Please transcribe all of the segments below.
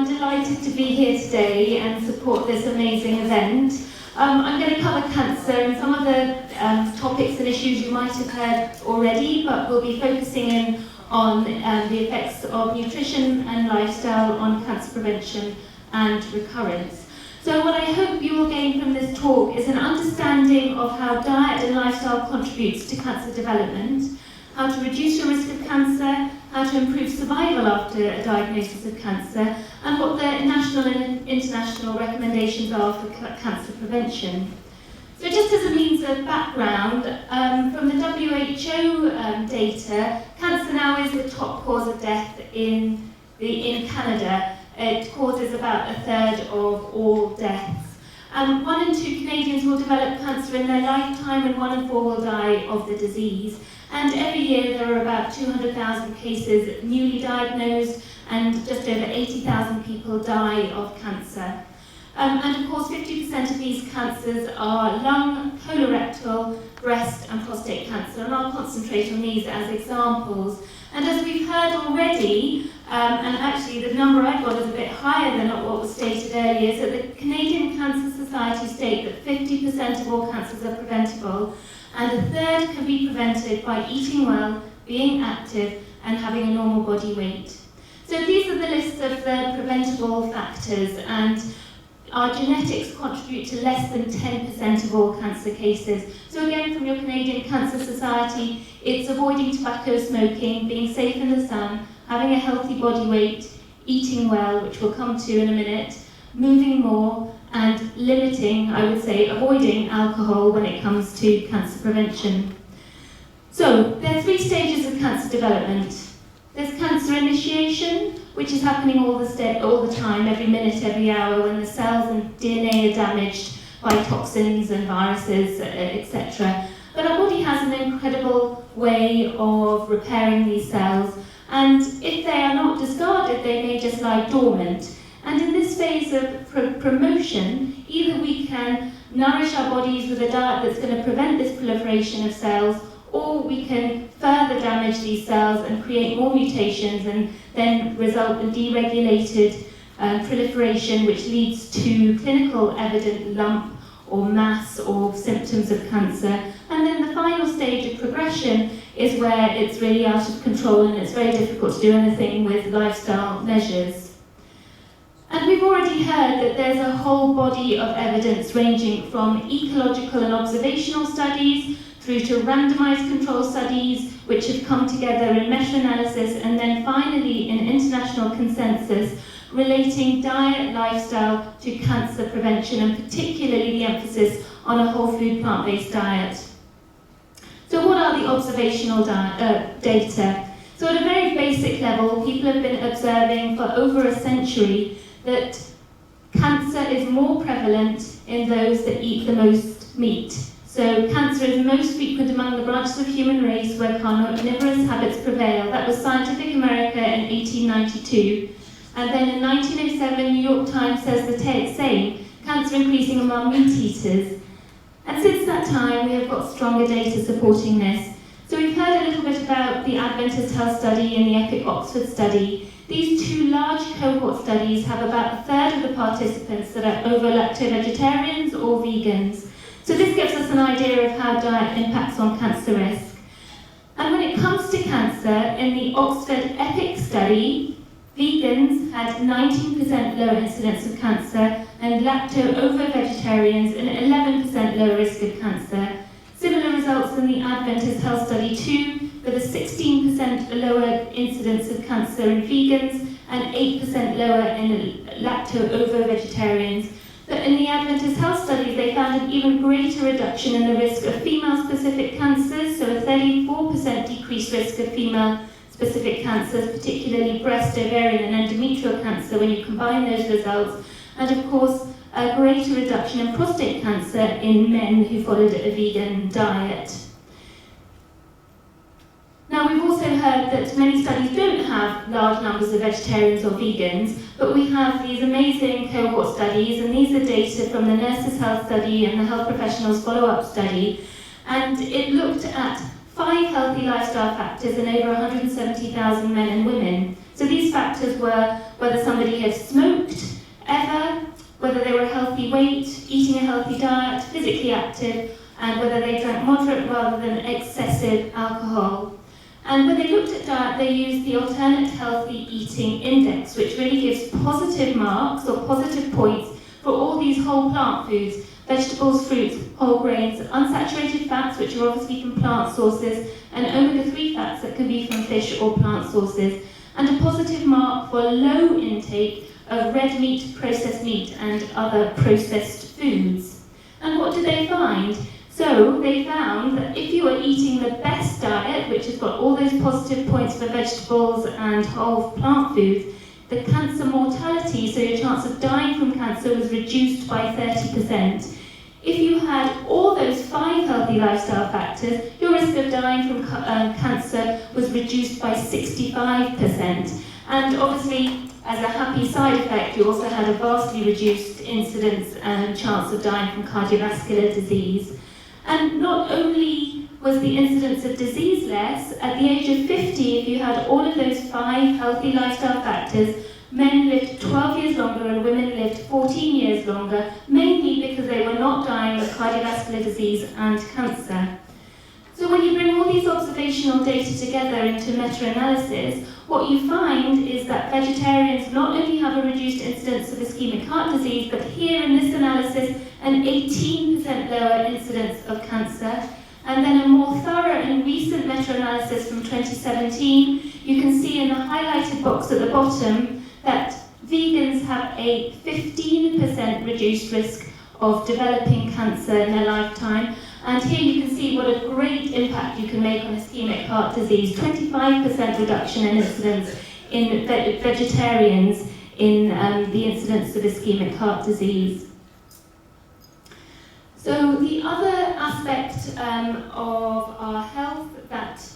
I'm delighted to be here today and support this amazing event. I'm going to cover cancer and some of the topics and issues you might have heard already, but we'll be focusing in on the effects of nutrition and lifestyle on cancer prevention and recurrence. So what I hope you will gain from this talk is an understanding of how diet and lifestyle contributes to cancer development, how to reduce your risk of cancer, how to improve survival after a diagnosis of cancer, and what the national and international recommendations are for cancer prevention. So just as a means of background, from the WHO data, cancer now is the top cause of death in Canada. It causes about a third of all deaths. 1 in 2 Canadians will develop cancer in their lifetime, and 1 in 4 will die of the disease. And every year there are about 200,000 cases newly diagnosed, and just over 80,000 people die of cancer. And of course 50% of these cancers are lung, colorectal, breast and prostate cancer, and I'll concentrate on these as examples. And as we've heard already, and actually the number I've got is a bit higher than what was stated earlier, so the Canadian Cancer Society state that 50% of all cancers are preventable, and a third can be prevented by eating well, being active, and having a normal body weight. So these are the list of the preventable factors, and our genetics contribute to less than 10% of all cancer cases. So again, from your Canadian Cancer Society, it's avoiding tobacco smoking, being safe in the sun, having a healthy body weight, eating well, which we'll come to in a minute, moving more, and limiting, I would say, avoiding alcohol when it comes to cancer prevention. So, there are 3 stages of cancer development. There's cancer initiation, which is happening all the time, every minute, every hour, when the cells and DNA are damaged by toxins and viruses, etc. But our body has an incredible way of repairing these cells, and if they are not discarded, they may just lie dormant. And in this phase of promotion, either we can nourish our bodies with a diet that's going to prevent this proliferation of cells, or we can further damage these cells and create more mutations and then result in deregulated proliferation, which leads to clinical evident lump or mass or symptoms of cancer. And then the final stage of progression is where it's really out of control and it's very difficult to do anything with lifestyle measures. And we've already heard that there's a whole body of evidence ranging from ecological and observational studies through to randomized control studies, which have come together in meta-analysis, and then finally in international consensus relating diet, lifestyle to cancer prevention, and particularly the emphasis on a whole food plant-based diet. So what are the observational data? So at a very basic level, people have been observing for over a century that cancer is more prevalent in those that eat the most meat. So cancer is most frequent among the branches of human race where carnivorous habits prevail. That was Scientific America in 1892. And then in 1907, New York Times says the same, cancer increasing among meat eaters. And since that time, we have got stronger data supporting this. So we've heard a little bit about the Adventist Health Study and the EPIC Oxford Study. These 2 large cohort studies have about a third of the participants that are lacto-vegetarians or vegans. So this gives us an idea of how diet impacts on cancer risk. And when it comes to cancer, in the Oxford EPIC study, vegans had 19% lower incidence of cancer, and lacto-ovo-vegetarians an 11% lower risk of cancer. Similar results in the Adventist Health Study too, with a 16% lower incidence of cancer in vegans and 8% lower in lacto-ovo-vegetarians. But in the Adventist Health Studies, they found an even greater reduction in the risk of female-specific cancers, so a 34% decreased risk of female-specific cancers, particularly breast, ovarian and endometrial cancer when you combine those results, and of course a greater reduction in prostate cancer in men who followed a vegan diet. Now, we've also heard that many studies don't have large numbers of vegetarians or vegans, but we have these amazing cohort studies, and these are data from the Nurses' Health Study and the Health Professionals Follow-Up Study, and it looked at 5 healthy lifestyle factors in over 170,000 men and women. So these factors were whether somebody had smoked ever, whether they were a healthy weight, eating a healthy diet, physically active, and whether they drank moderate rather than excessive alcohol. And when they looked at diet, they used the Alternate Healthy Eating Index, which really gives positive marks or positive points for all these whole plant foods: vegetables, fruits, whole grains, unsaturated fats, which are obviously from plant sources, and omega-3 fats that can be from fish or plant sources, and a positive mark for low intake of red meat, processed meat, and other processed foods. And what did they find? So they found that if you were eating the best diet, which has got all those positive points for vegetables and whole plant foods, the cancer mortality, so your chance of dying from cancer, was reduced by 30%. If you had all those 5 healthy lifestyle factors, your risk of dying from cancer was reduced by 65%. And obviously, as a happy side effect, you also had a vastly reduced incidence and chance of dying from cardiovascular disease. And not only was the incidence of disease less, at the age of 50, if you had all of those 5 healthy lifestyle factors, men lived 12 years longer and women lived 14 years longer, mainly because they were not dying of cardiovascular disease and cancer. So when you bring all these observational data together into meta-analysis, what you find is that vegetarians not only have a reduced incidence of ischemic heart disease, but here in this analysis, an 18% lower incidence of cancer. And then a more thorough and recent meta-analysis from 2017, you can see in the highlighted box at the bottom that vegans have a 15% reduced risk of developing cancer in their lifetime. And here you can see what a great impact you can make on ischemic heart disease. 25% reduction in incidence in vegetarians in the incidence of ischemic heart disease. So the other aspect of our health that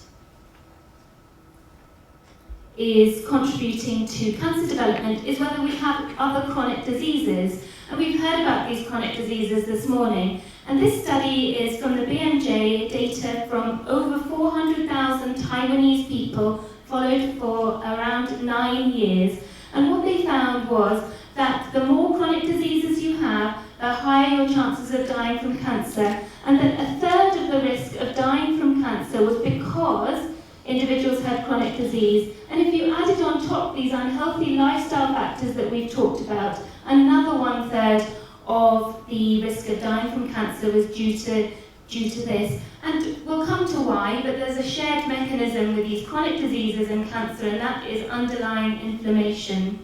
is contributing to cancer development is whether we have other chronic diseases. And we've heard about these chronic diseases this morning. And this study is from the BMJ, data from over 400,000 Taiwanese people followed for around 9 years. And what they found was that the more chronic diseases you have, the higher your chances of dying from cancer. And that a third of the risk of dying from cancer was because individuals had chronic disease. And if you added on top these unhealthy lifestyle factors that we've talked about, another 1/3 of the risk of dying from cancer was due to this. And we'll come to why, but there's a shared mechanism with these chronic diseases and cancer, and that is underlying inflammation.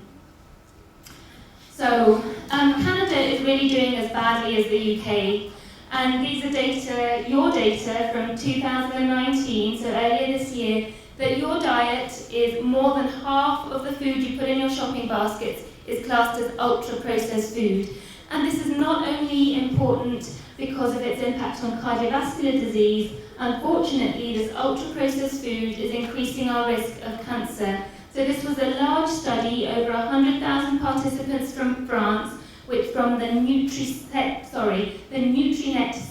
So Canada is really doing as badly as the UK. And these are data, your data from 2019, so earlier this year, that your diet is more than half of the food you put in your shopping baskets is classed as ultra-processed food. And this is not only important because of its impact on cardiovascular disease. Unfortunately, this ultra-processed food is increasing our risk of cancer. So this was a large study, over 100,000 participants from France, which from the Nutrinet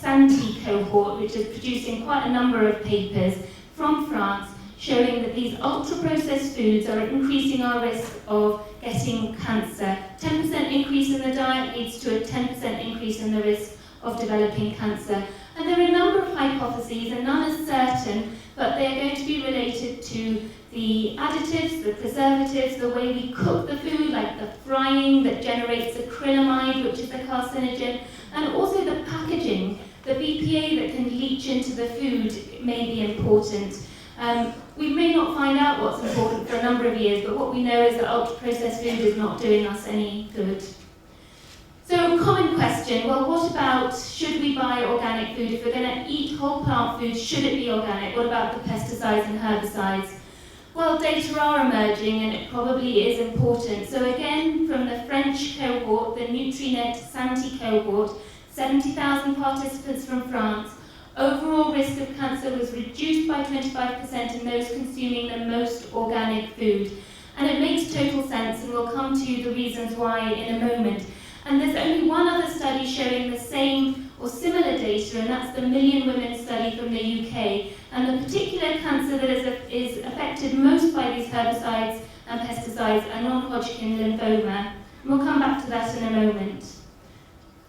Santé cohort, which is producing quite a number of papers from France, showing that these ultra-processed foods are increasing our risk of getting cancer. 10% increase in the diet leads to a 10% increase in the risk of developing cancer. And there are a number of hypotheses, and none is certain, but they are going to be related to the additives, the preservatives, the way we cook the food, like the frying that generates acrylamide, which is a carcinogen, and also the packaging. The BPA that can leach into the food may be important. We may not find out what's important for a number of years, but what we know is that ultra-processed food is not doing us any good. So, common question, well, what about, should we buy organic food? If we're going to eat whole plant food, should it be organic? What about the pesticides and herbicides? Well, data are emerging, and it probably is important. So again, from the French cohort, the Nutrinet Santé cohort, 70,000 participants from France, overall risk of cancer was reduced by 25% in those consuming the most organic food. And it makes total sense, and we'll come to the reasons why in a moment. And there's only one other study showing the same or similar data, and that's the Million Women study from the UK. And the particular cancer that is affected most by these herbicides and pesticides are non-Hodgkin lymphoma. And we'll come back to that in a moment.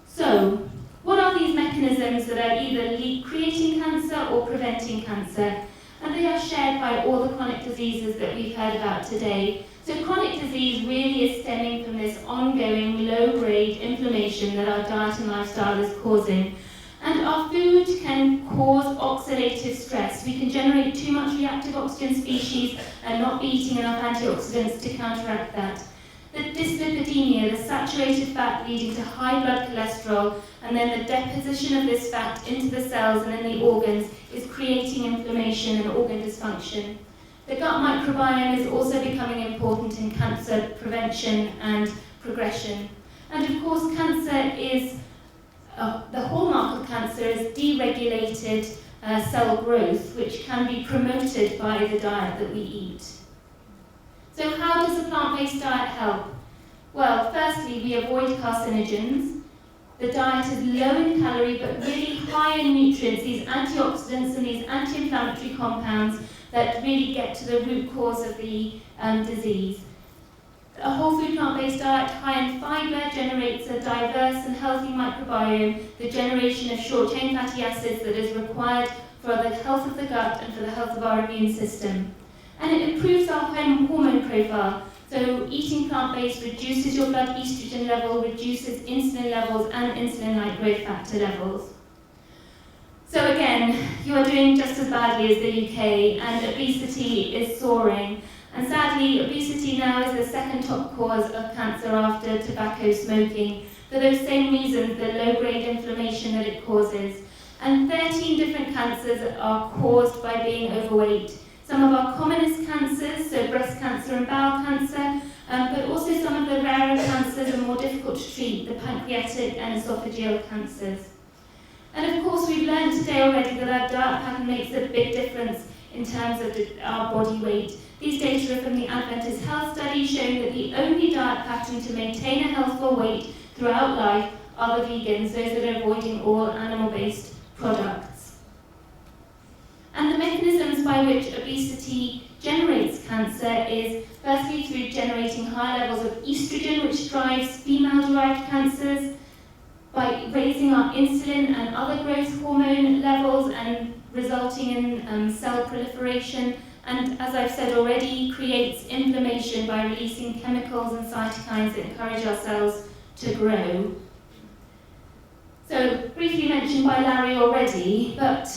So, what are these mechanisms that are either creating cancer or preventing cancer? And they are shared by all the chronic diseases that we've heard about today. So chronic disease really is stemming from this ongoing low-grade inflammation that our diet and lifestyle is causing. And our food can cause oxidative stress. We can generate too much reactive oxygen species and not be eating enough antioxidants to counteract that. The dyslipidemia, the saturated fat leading to high blood cholesterol, and then the deposition of this fat into the cells and in the organs is creating inflammation and organ dysfunction. The gut microbiome is also becoming important in cancer prevention and progression. And of course, cancer is, the hallmark of cancer is deregulated cell growth, which can be promoted by the diet that we eat. So how does a plant-based diet help? Well, firstly, we avoid carcinogens. The diet is low in calorie but really high in nutrients, these antioxidants and these anti-inflammatory compounds that really get to the root cause of the disease. A whole food plant-based diet high in fibre generates a diverse and healthy microbiome, the generation of short-chain fatty acids that is required for the health of the gut and for the health of our immune system. And it improves our hormone profile. So eating plant-based reduces your blood estrogen level, reduces insulin levels and insulin-like growth factor levels. So again, you are doing just as badly as the UK, and obesity is soaring. And sadly, obesity now is the second top cause of cancer after tobacco smoking, for those same reasons, the low-grade inflammation that it causes. And 13 different cancers are caused by being overweight. Some of our commonest cancers, so breast cancer and bowel cancer, but also some of the rarer cancers are more difficult to treat, the pancreatic and esophageal cancers. And of course, we've learned today already that our diet pattern makes a big difference in terms of our body weight. These data are from the Adventist Health Study showing that the only diet pattern to maintain a healthful weight throughout life are the vegans, those that are avoiding all animal-based products. And the mechanisms by which obesity generates cancer is firstly through generating high levels of estrogen, which drives female-derived cancers, by raising our insulin and other growth hormone levels and resulting in cell proliferation, and as I've said already, creates inflammation by releasing chemicals and cytokines that encourage our cells to grow. So, briefly mentioned by Larry already, but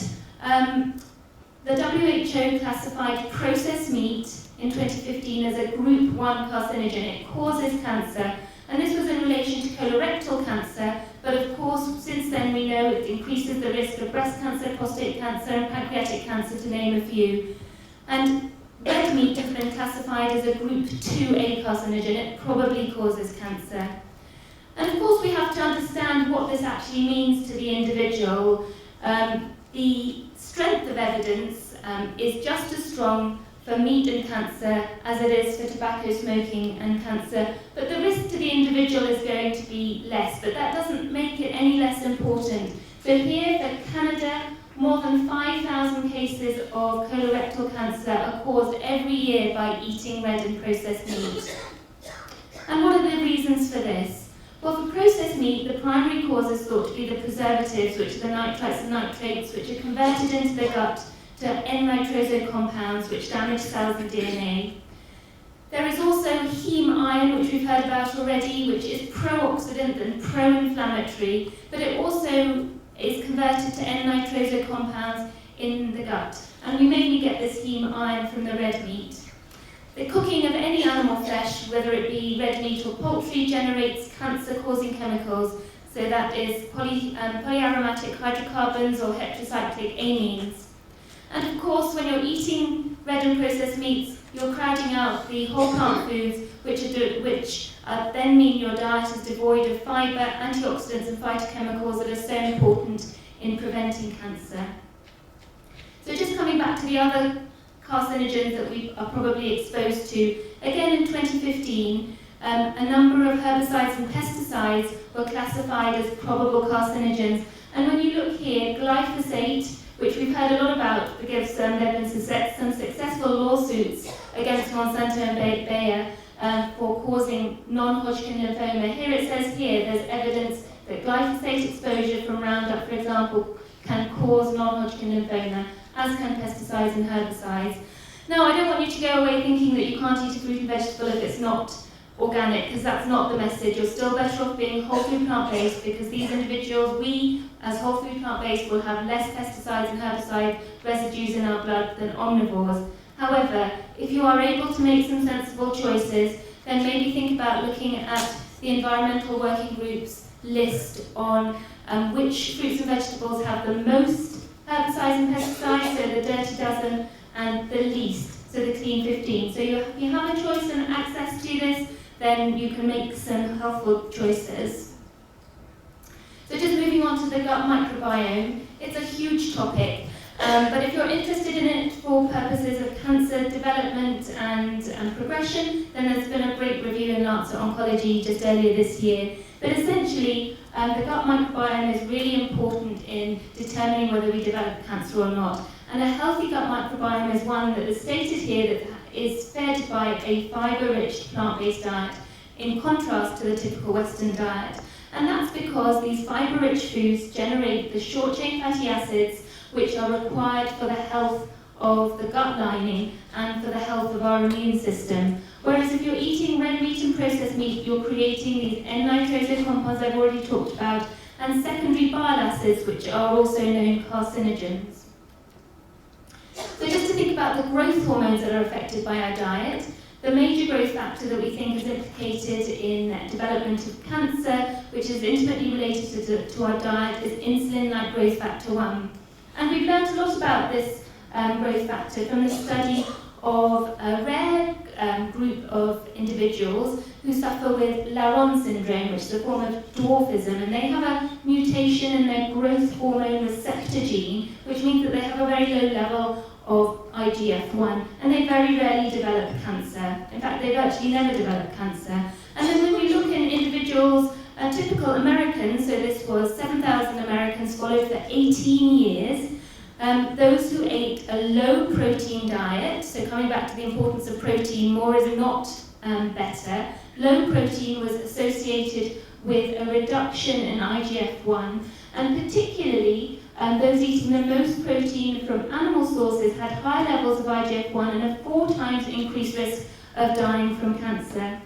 the WHO classified processed meat in 2015 as a group 1 carcinogen. It causes cancer, and this was in relation to colorectal cancer, but of course, since then we know it increases the risk of breast cancer, prostate cancer, and pancreatic cancer, to name a few. And red meat has been classified as a group 2A carcinogen. It probably causes cancer. And of course, we have to understand what this actually means to the individual. The strength of evidence is just as strong for meat and cancer as it is for tobacco smoking and cancer, but the risk to the individual is going to be less, but that doesn't make it any less important. So here for Canada, more than 5,000 cases of colorectal cancer are caused every year by eating red and processed meat. And what are the reasons for this? Well, for processed meat, the primary cause is thought to be the preservatives, which are the nitrites and nitrates, which are converted into the gut to N-nitroso compounds, which damage cells and DNA. There is also heme iron, which we've heard about already, which is pro-oxidant and pro-inflammatory, but it also is converted to N-nitroso compounds in the gut. And we mainly get this heme iron from the red meat. The cooking of any animal flesh, whether it be red meat or poultry, generates cancer-causing chemicals. So that is polyaromatic hydrocarbons or heterocyclic amines. And of course, when you're eating red and processed meats, you're crowding out the whole plant foods, which then mean your diet is devoid of fibre, antioxidants, and phytochemicals that are so important in preventing cancer. So just coming back to the other carcinogens that we are probably exposed to. Again, in 2015, a number of herbicides and pesticides were classified as probable carcinogens. And when you look here, glyphosate, which we've heard a lot about because there have been some successful lawsuits against Monsanto and Bayer for causing non-Hodgkin lymphoma. Here it says there's evidence that glyphosate exposure from Roundup, for example, can cause non-Hodgkin lymphoma, as can pesticides and herbicides. Now, I don't want you to go away thinking that you can't eat a fruit and vegetable if it's not organic, because that's not the message. You're still better off being whole food plant-based, because these individuals, we as whole food plant-based, will have less pesticides and herbicide residues in our blood than omnivores. However, if you are able to make some sensible choices, then maybe think about looking at the Environmental Working Group's list on which fruits and vegetables have the most herbicides and pesticides, so the dirty dozen, and the least, so the clean 15. So if you have a choice and access to this, then you can make some healthful choices. So just moving on to the gut microbiome, it's a huge topic, but if you're interested in it for purposes of cancer development and progression, then there's been a great review in Lancet Oncology just earlier this year. But essentially, the gut microbiome is really important in determining whether we develop cancer or not. And a healthy gut microbiome is one that is stated here that is fed by a fibre-rich plant-based diet, in contrast to the typical Western diet. And that's because these fibre-rich foods generate the short-chain fatty acids which are required for the health of the gut lining and for the health of our immune system. Whereas if you're eating red meat and processed meat, you're creating these N-nitroso compounds I've already talked about, and secondary bile acids, which are also known carcinogens. So just to think about the growth hormones that are affected by our diet, the major growth factor that we think is implicated in development of cancer, which is intimately related to our diet, is insulin-like growth factor 1. And we've learned a lot about this growth factor from the study of a rare group of individuals who suffer with Laron syndrome, which is a form of dwarfism, and they have a mutation in their growth hormone receptor gene, which means that they have a very low level of IGF-1, and they very rarely develop cancer. In fact, they virtually never develop cancer. And then when we look in individuals, typical Americans, so this was 7,000 Americans followed for 18 years, those who ate a low protein diet, so coming back to the importance of protein, more is not better, low protein was associated with a reduction in IGF-1, and particularly those eating the most protein from animal sources had high levels of IGF-1 and a 4 times increased risk of dying from cancer.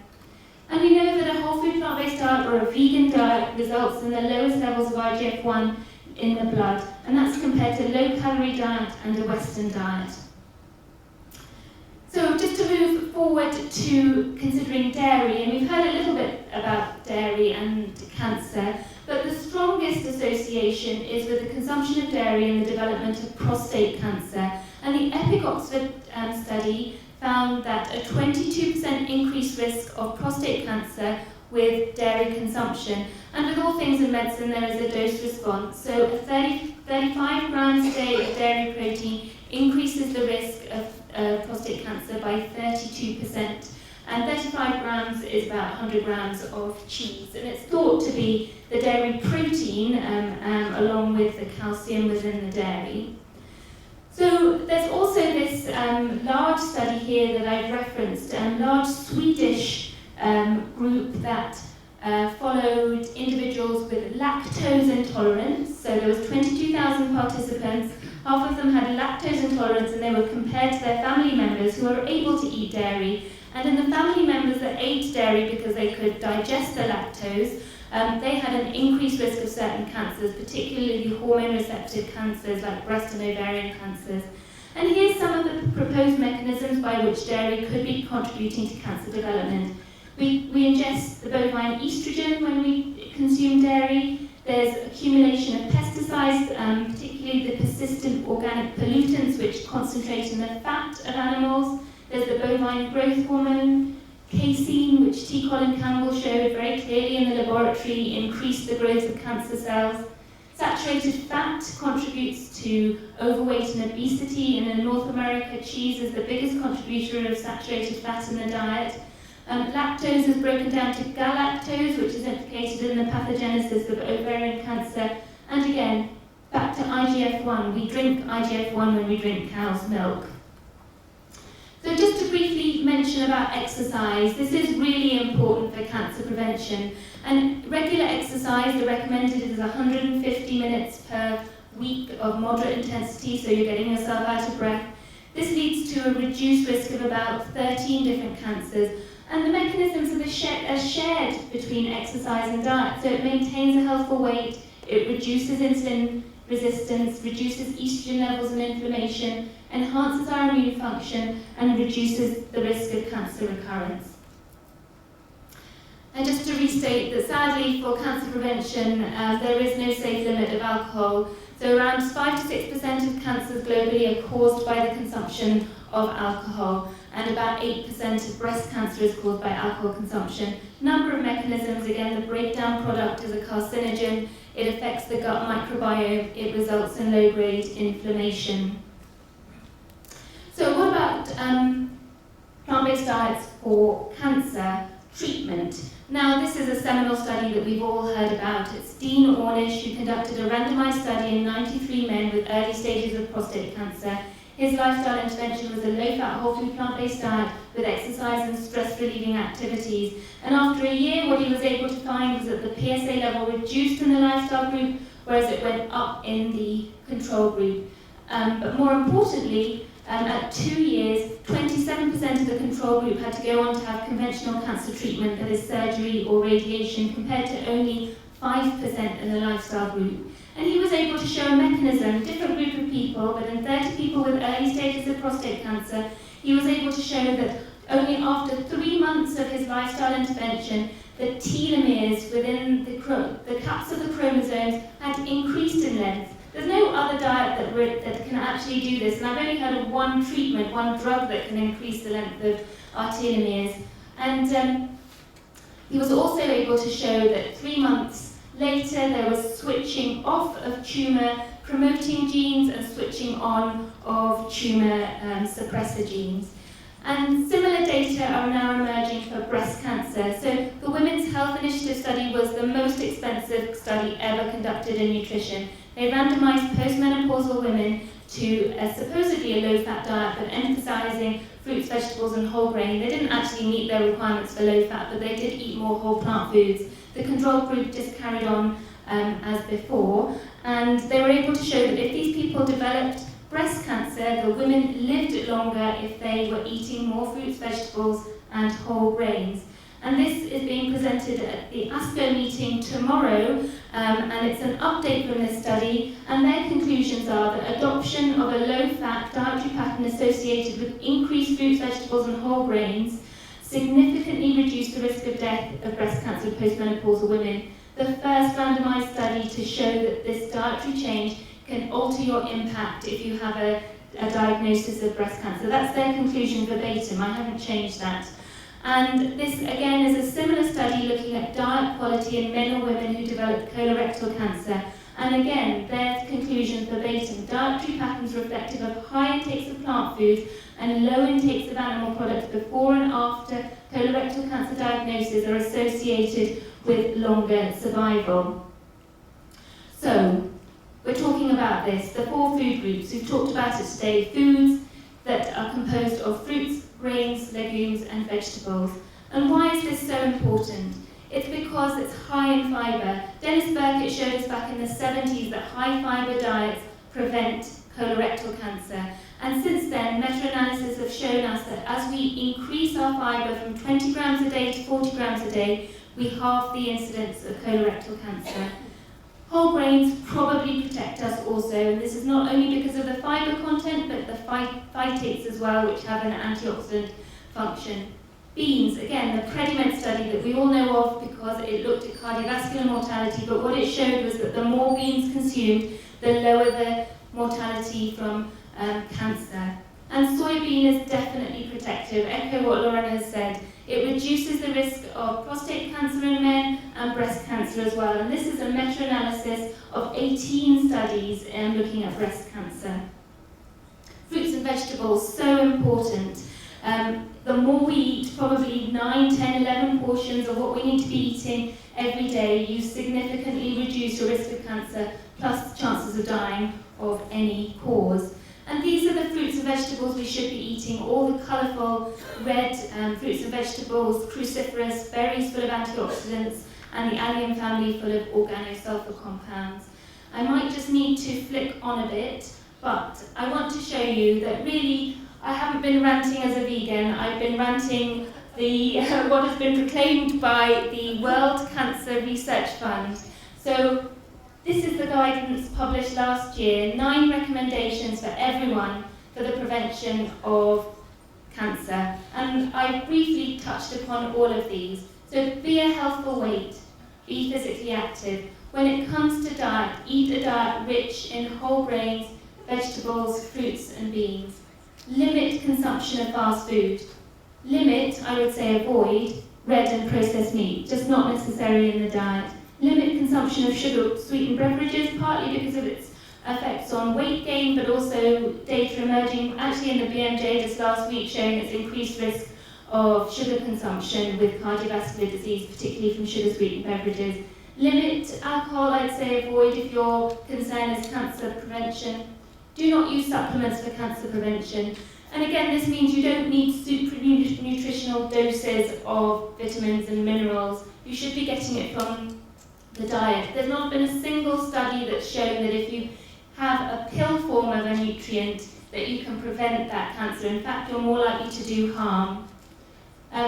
And we know that a whole food plant-based diet or a vegan diet results in the lowest levels of IGF-1 in the blood, and that's compared to a low-calorie diet and a Western diet. So just to move forward to considering dairy, and we've heard a little bit about dairy and cancer, but the strongest association is with the consumption of dairy and the development of prostate cancer. And the EPIC Oxford study found that a 22% increased risk of prostate cancer with dairy consumption. And with all things in medicine, there is a dose response. So 35 grams a day of dairy protein increases the risk of prostate cancer by 32%. And 35 grams is about 100 grams of cheese. And it's thought to be the dairy protein along with the calcium within the dairy. So there's also this large study here that I've referenced, a large Swedish group that followed individuals with lactose intolerance. So there was 22,000 participants. Half of them had lactose intolerance, and they were compared to their family members who were able to eat dairy. And in the family members that ate dairy because they could digest the lactose, they had an increased risk of certain cancers, particularly hormone receptor cancers like breast and ovarian cancers. And here's some of the proposed mechanisms by which dairy could be contributing to cancer development. We ingest the bovine estrogen when we consume dairy. There's accumulation of pesticides, particularly the persistent organic pollutants which concentrate in the fat of animals. There's the bovine growth hormone, casein, which T. Colin Campbell showed very clearly in the laboratory increased the growth of cancer cells. Saturated fat contributes to overweight and obesity, and in North America, cheese is the biggest contributor of saturated fat in the diet. Lactose is broken down to galactose, which is implicated in the pathogenesis of ovarian cancer. And again, back to IGF-1. We drink IGF-1 when we drink cow's milk. So just to briefly mention about exercise, this is really important for cancer prevention. And regular exercise, the recommended is 150 minutes per week of moderate intensity, so you're getting yourself out of breath. This leads to a reduced risk of about 13 different cancers. And the mechanisms are shared between exercise and diet. So it maintains a healthful weight, it reduces insulin resistance, reduces estrogen levels and inflammation, enhances our immune function, and reduces the risk of cancer recurrence. And just to restate that sadly for cancer prevention, there is no safe limit of alcohol. So around 5 to 6% of cancers globally are caused by the consumption of alcohol, and about 8% of breast cancer is caused by alcohol consumption. Number of mechanisms, again, the breakdown product is a carcinogen, it affects the gut microbiome, it results in low-grade inflammation. So what about plant-based diets for cancer treatment? Now, this is a seminal study that we've all heard about. It's Dean Ornish, who conducted a randomized study in 93 men with early stages of prostate cancer. His lifestyle intervention was a low-fat, whole-food, plant-based diet with exercise and stress-relieving activities. And after a year, what he was able to find was that the PSA level reduced in the lifestyle group, whereas it went up in the control group. But more importantly, at 2 years, 27% of the control group had to go on to have conventional cancer treatment, that is surgery or radiation, compared to only 5% in the lifestyle group. And he was able to show a mechanism, different group of people, but in 30 people with early stages of prostate cancer, he was able to show that only after 3 months of his lifestyle intervention, the telomeres within the caps of the chromosomes had increased in length. There's no other diet that can actually do this, and I've only heard of one treatment, one drug that can increase the length of our telomeres. And he was also able to show that 3 months later there was switching off of tumour-promoting genes and switching on of tumour-suppressor genes. And similar data are now emerging for breast cancer. So the Women's Health Initiative study was the most expensive study ever conducted in nutrition. They randomized postmenopausal women to supposedly a low-fat diet, but emphasizing fruits, vegetables, and whole grain. They didn't actually meet their requirements for low-fat, but they did eat more whole plant foods. The control group just carried on as before, and they were able to show that if these people developed breast cancer, the women lived longer if they were eating more fruits, vegetables, and whole grains. And this is being presented at the ASCO meeting tomorrow, and it's an update from this study, and their conclusions are that adoption of a low-fat dietary pattern associated with increased fruits, vegetables, and whole grains significantly reduced the risk of death of breast cancer in postmenopausal women. The first randomized study to show that this dietary change can alter your impact if you have a diagnosis of breast cancer. That's their conclusion verbatim, I haven't changed that. And this, again, is a similar study looking at diet quality in men or women who developed colorectal cancer. And again, their conclusion verbatim, dietary patterns reflective of high intakes of plant foods and low intakes of animal products before and after colorectal cancer diagnosis are associated with longer survival. So, we're talking about this, the 4 food groups. We've talked about it today, foods that are composed of fruits, grains, legumes, and vegetables. And why is this so important? It's because it's high in fibre. Dennis Burkitt showed us back in the 70s that high fibre diets prevent colorectal cancer. And since then, meta-analysis have shown us that as we increase our fibre from 20 grams a day to 40 grams a day, we halve the incidence of colorectal cancer. Whole grains probably protect us also, and this is not only because of the fibre content, but the phytates as well, which have an antioxidant function. Beans, again, the Prediment study that we all know of because it looked at cardiovascular mortality, but what it showed was that the more beans consumed, the lower the mortality from cancer. And soybean is definitely protective. Echo what Lauren has said. It reduces the risk of prostate cancer in men and breast cancer as well. And this is a meta-analysis of 18 studies looking at breast cancer. Fruits and vegetables, so important. The more we eat, probably 9, 10, 11 portions of what we need to be eating every day, you significantly reduce your risk of cancer. plus chances of dying of any cause. And these are the fruits and vegetables we should be eating, all the colourful red fruits and vegetables, cruciferous, berries full of antioxidants, and the allium family full of organosulfur compounds. I might just need to flick on a bit, but I want to show you that really I haven't been ranting as a vegan. I've been ranting what has been proclaimed by the World Cancer Research Fund. So this is the guidance published last year, 9 recommendations for everyone for the prevention of cancer. And I briefly touched upon all of these. So be a healthful weight, be physically active. When it comes to diet, eat a diet rich in whole grains, vegetables, fruits and beans. Limit consumption of fast food. Limit, I would say avoid, red and processed meat, just not necessarily in the diet. Limit consumption of sugar-sweetened beverages, partly because of its effects on weight gain, but also data emerging, actually in the BMJ this last week, showing its increased risk of sugar consumption with cardiovascular disease, particularly from sugar-sweetened beverages. Limit alcohol, I'd say avoid if your concern is cancer prevention. Do not use supplements for cancer prevention. And again, this means you don't need super nutritional doses of vitamins and minerals. You should be getting it from the diet. There's not been a single study that's shown that if you have a pill form of a nutrient, that you can prevent that cancer. In fact, you're more likely to do harm.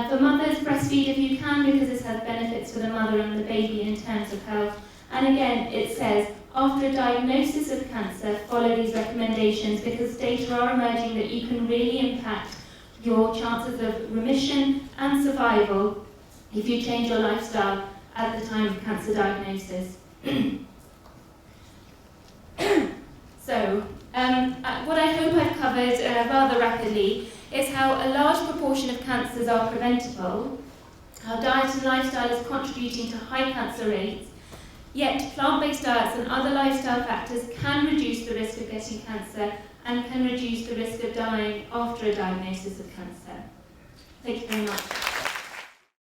For mothers, breastfeed if you can, because this has benefits for the mother and the baby in terms of health. And again, it says, after a diagnosis of cancer, follow these recommendations, because data are emerging that you can really impact your chances of remission and survival if you change your lifestyle at the time of cancer diagnosis. So, what I hope I've covered rather rapidly is how a large proportion of cancers are preventable, how diet and lifestyle is contributing to high cancer rates, yet plant-based diets and other lifestyle factors can reduce the risk of getting cancer and can reduce the risk of dying after a diagnosis of cancer. Thank you very much.